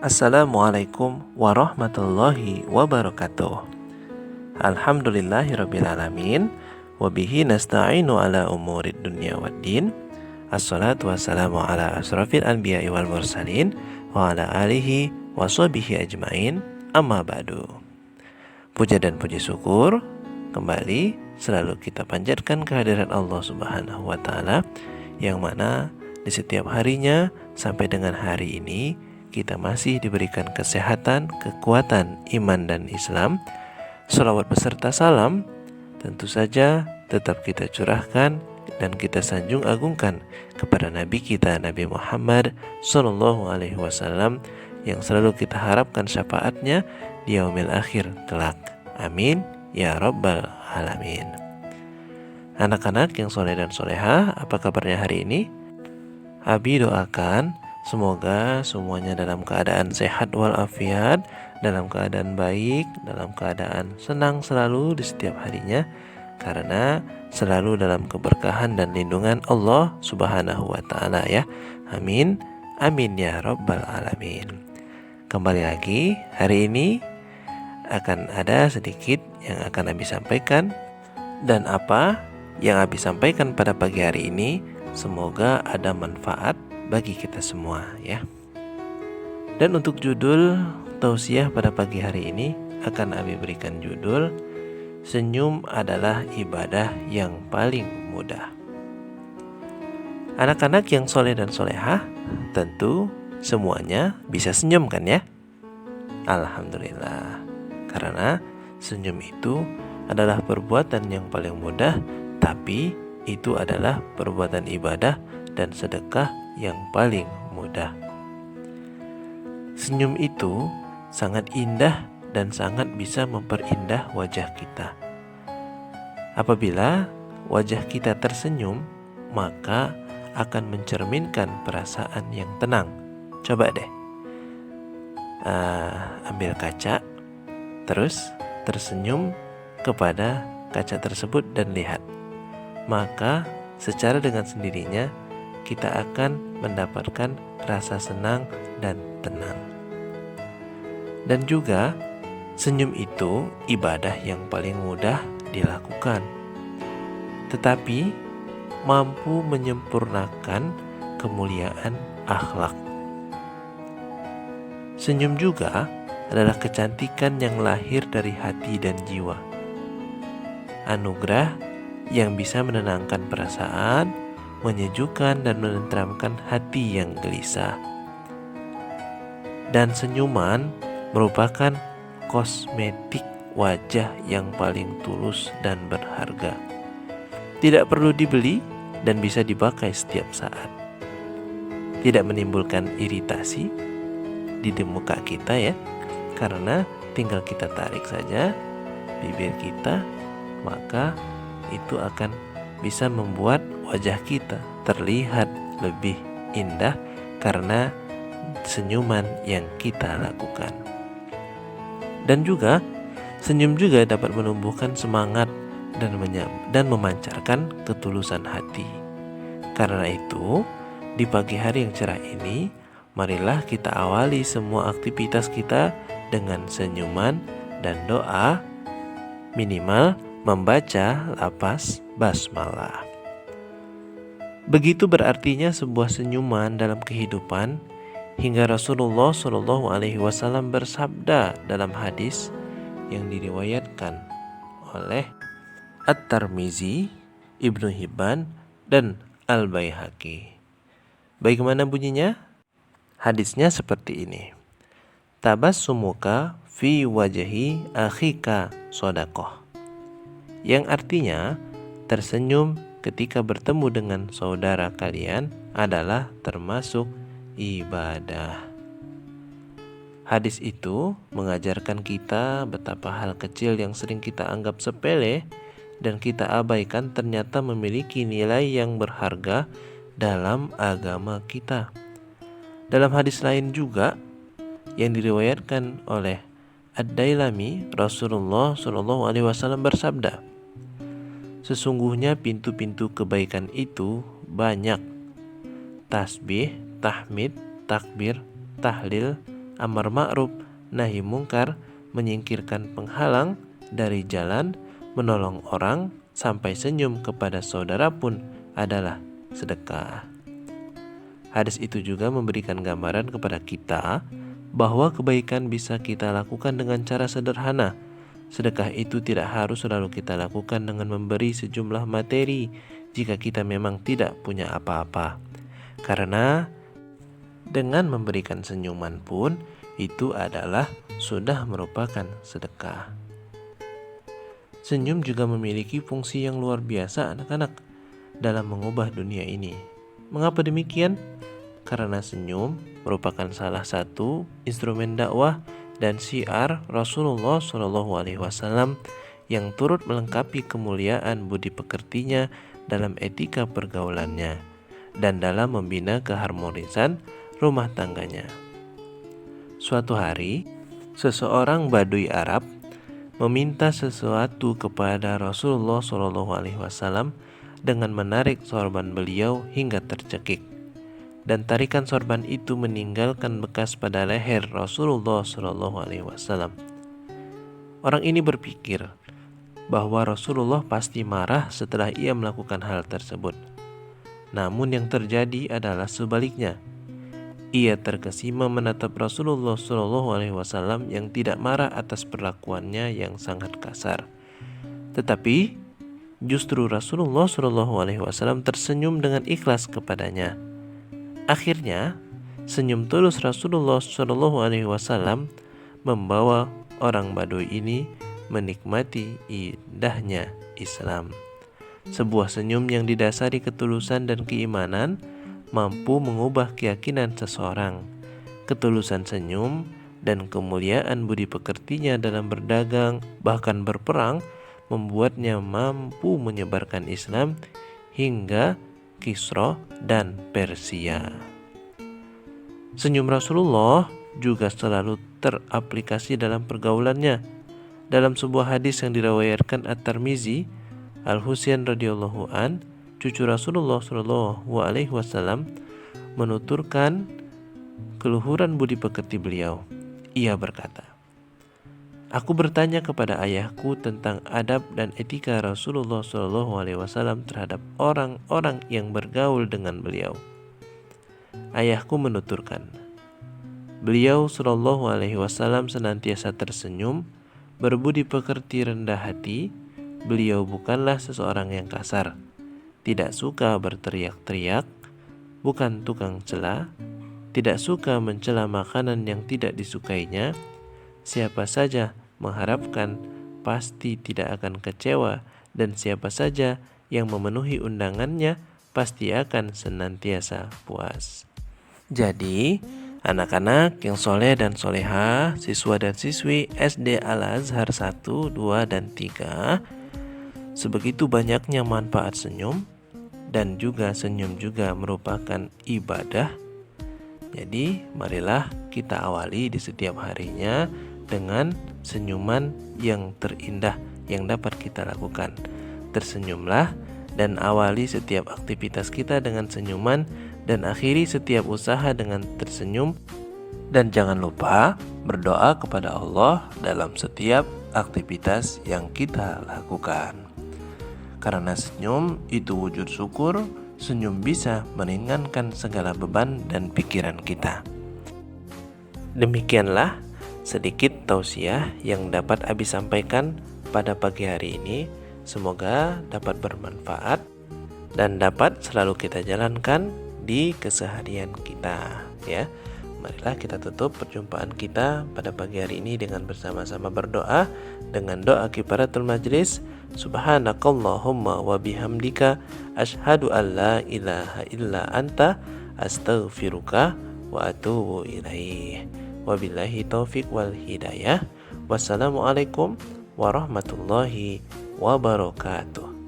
Assalamualaikum warahmatullahi wabarakatuh. Alhamdulillahirrabbilalamin. Wabihi nasta'inu ala umurid dunya waddin. Assalatu wassalamu ala asrafil anbiya'i wal mursalin wa ala alihi wa sahbihi ajmain. Amma ba'du. Puja dan puji syukur kembali selalu kita panjatkan kehadiran Allah Subhanahu wa ta'ala, yang mana di setiap harinya sampai dengan hari ini kita masih diberikan kesehatan, kekuatan iman dan Islam. Shalawat beserta salam tentu saja tetap kita curahkan dan kita sanjung agungkan kepada Nabi kita, Nabi Muhammad SAW, yang selalu kita harapkan syafaatnya di yaumil akhir kelak. Amin ya rabbal alamin. Anak-anak yang soleh dan soleha, apa kabarnya hari ini? Abi doakan semoga semuanya dalam keadaan sehat walafiat, dalam keadaan baik, dalam keadaan senang selalu di setiap harinya, karena selalu dalam keberkahan dan lindungan Allah Subhanahu wa ta'ala ya. Amin, amin ya rabbal alamin. Kembali lagi, hari ini akan ada sedikit yang akan Abi sampaikan. Dan apa yang Abi sampaikan pada pagi hari ini semoga ada manfaat bagi kita semua ya. Dan untuk judul tausiah pada pagi hari ini akan Abi berikan judul Senyum adalah ibadah yang paling mudah. Anak-anak yang soleh dan solehah, tentu semuanya bisa senyum kan ya? Alhamdulillah. Karena senyum itu adalah perbuatan yang paling mudah, tapi itu adalah perbuatan ibadah dan sedekah yang paling mudah. Senyum itu sangat indah dan sangat bisa memperindah wajah kita. Apabila wajah kita tersenyum, maka akan mencerminkan perasaan yang tenang. Coba deh, ambil kaca, terus tersenyum kepada kaca tersebut dan lihat. Maka secara dengan sendirinya kita akan mendapatkan rasa senang dan tenang. Dan juga senyum itu ibadah yang paling mudah dilakukan, tetapi mampu menyempurnakan kemuliaan akhlak. Senyum juga adalah kecantikan yang lahir dari hati dan jiwa. Anugerah yang bisa menenangkan perasaan, menyejukkan dan menenteramkan hati yang gelisah. Dan senyuman merupakan kosmetik wajah yang paling tulus dan berharga. Tidak perlu dibeli dan bisa dipakai setiap saat. Tidak menimbulkan iritasi di muka kita ya, karena tinggal kita tarik saja bibir kita, maka itu akan bisa membuat wajah kita terlihat lebih indah karena senyuman yang kita lakukan. Dan juga senyum juga dapat menumbuhkan semangat dan memancarkan ketulusan hati. Karena itu, di pagi hari yang cerah ini, marilah kita awali semua aktivitas kita dengan senyuman dan doa, minimal membaca lafaz basmalah. Begitu berartinya sebuah senyuman dalam kehidupan, hingga Rasulullah SAW bersabda dalam hadis yang diriwayatkan oleh At-Tirmizi, Ibnu Hibban, dan Al-Baihaqi. Bagaimana bunyinya? Hadisnya seperti ini. Tabassumuka fi wajhi akhika shadaqah. Yang artinya, tersenyum ketika bertemu dengan saudara kalian adalah termasuk ibadah. Hadis itu mengajarkan kita betapa hal kecil yang sering kita anggap sepele dan kita abaikan ternyata memiliki nilai yang berharga dalam agama kita. Dalam hadis lain juga yang diriwayatkan oleh Ad-Dailami, Rasulullah SAW bersabda, sesungguhnya pintu-pintu kebaikan itu banyak. Tasbih, tahmid, takbir, tahlil, amar ma'ruf, nahi mungkar, menyingkirkan penghalang dari jalan, menolong orang, sampai senyum kepada saudara pun adalah sedekah. Hadis itu juga memberikan gambaran kepada kita bahwa kebaikan bisa kita lakukan dengan cara sederhana. Sedekah itu tidak harus selalu kita lakukan dengan memberi sejumlah materi jika kita memang tidak punya apa-apa. Karena dengan memberikan senyuman pun itu adalah sudah merupakan sedekah. Senyum juga memiliki fungsi yang luar biasa anak-anak dalam mengubah dunia ini. Mengapa demikian? Karena senyum merupakan salah satu instrumen dakwah dan syiar Rasulullah SAW yang turut melengkapi kemuliaan budi pekertinya dalam etika pergaulannya dan dalam membina keharmonisan rumah tangganya. Suatu hari, seseorang Baduy Arab meminta sesuatu kepada Rasulullah SAW dengan menarik sorban beliau hingga tercekik. Dan tarikan sorban itu meninggalkan bekas pada leher Rasulullah SAW. Orang ini berpikir bahwa Rasulullah pasti marah setelah ia melakukan hal tersebut. Namun yang terjadi adalah sebaliknya. Ia terkesima menatap Rasulullah SAW yang tidak marah atas perlakuannya yang sangat kasar. Tetapi justru Rasulullah SAW tersenyum dengan ikhlas kepadanya. Akhirnya, senyum tulus Rasulullah SAW membawa orang Baduy ini menikmati indahnya Islam. Sebuah senyum yang didasari ketulusan dan keimanan mampu mengubah keyakinan seseorang. Ketulusan senyum dan kemuliaan budi pekertinya dalam berdagang, bahkan berperang, membuatnya mampu menyebarkan Islam hingga Kisra dan Persia. Senyum Rasulullah juga selalu teraplikasi dalam pergaulannya. Dalam sebuah hadis yang diriwayatkan At-Tirmizi, Al-Husain radhiyallahu an, cucu Rasulullah SAW, menuturkan keluhuran budi pekerti beliau. Ia berkata, "Aku bertanya kepada ayahku tentang adab dan etika Rasulullah SAW terhadap orang-orang yang bergaul dengan beliau. Ayahku menuturkan, beliau SAW senantiasa tersenyum, berbudi pekerti, rendah hati. Beliau bukanlah seseorang yang kasar, tidak suka berteriak-teriak, bukan tukang cela, tidak suka mencela makanan yang tidak disukainya. Siapa saja mengharapkan pasti tidak akan kecewa, dan siapa saja yang memenuhi undangannya pasti akan senantiasa puas." Jadi, anak-anak yang soleh dan soleha, siswa dan siswi SD Al-Azhar 1, 2, dan 3, sebegitu banyaknya manfaat senyum, dan juga senyum juga merupakan ibadah. Jadi, marilah kita awali di setiap harinya dengan senyuman yang terindah yang dapat kita lakukan. Tersenyumlah dan awali setiap aktivitas kita dengan senyuman, dan akhiri setiap usaha dengan tersenyum. Dan jangan lupa berdoa kepada Allah dalam setiap aktivitas yang kita lakukan. Karena senyum itu wujud syukur, senyum bisa meringankan segala beban dan pikiran kita. Demikianlah sedikit tausiah yang dapat Abi sampaikan pada pagi hari ini. Semoga dapat bermanfaat dan dapat selalu kita jalankan di keseharian kita, ya. Marilah kita tutup perjumpaan kita pada pagi hari ini dengan bersama-sama berdoa dengan doa kifaratul majlis. Subhanakallahumma wa bihamdika asyhadu an la ilaha illa anta astaghfiruka wa atubu ilaih. Wabillahi taufik wal hidayah. Wassalamualaikum warahmatullahi wabarakatuh.